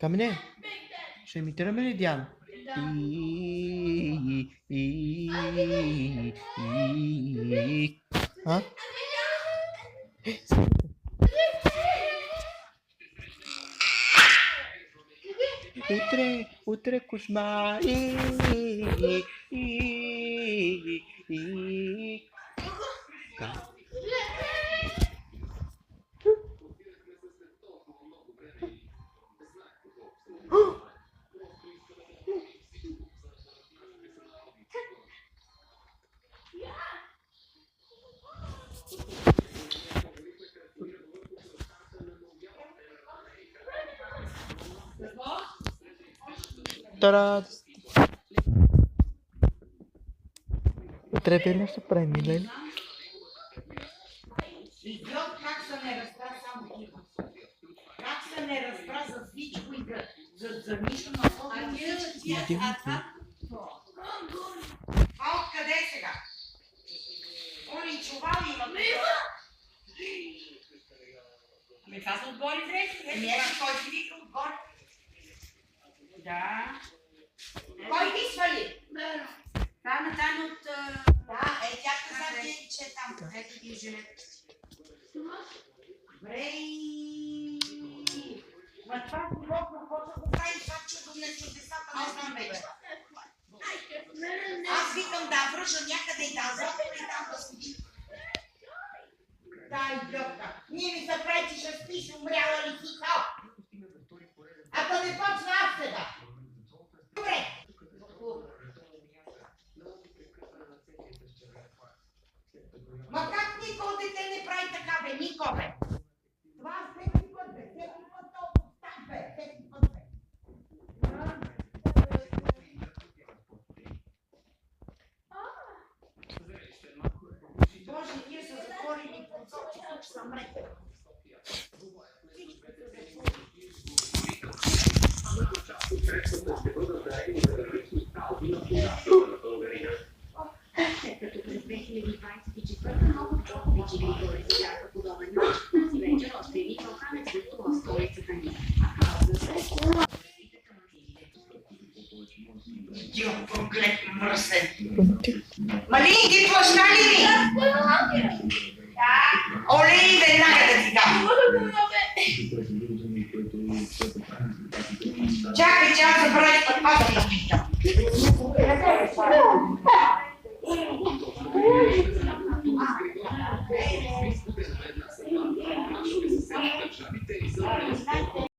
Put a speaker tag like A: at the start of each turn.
A: Камене, ще имитираме ли Диана? А? Утре кошмар. Та-да! Утре ли ще правим, Лели?
B: Идиот, как се не разбра само тихо. Как се не разбра за всичко и за нищо на това. Това откъде е сега? Оли чувал има. Ами това са отгоре дрехи. Не, кой си вика отгоре? Да. Кой ги свали? Там от... Да, тя каза, че е там. Ето ги жилет. Добре. Ма това животно, какво го прави, това чудо на чудесата, не знам вече. Аз викам да връжа някъде и да запора и там да седи. Да, идиотка. Ние ми се прави, че ще спиш, умряла ли си то? Ако не почна аз сега. Добре. Ма как никой дете не прави така, бе? Никой, бе? Това всеки път, бе. Всеки път толкова стан, бе. Всеки път, бе. Боже, ние са затворени прозорци, тук ще съм мрека.
C: Като през 2024 много Джокович и Григорий бяха подобен мач, тази вечер още един балканец гостува в столицата ни. А казва се...
B: Идиот, проклет, мръсен. Малин, ти плаща ли ми? Олей, веднага да ти дам. Чакай, че аз забравих път пак да питам.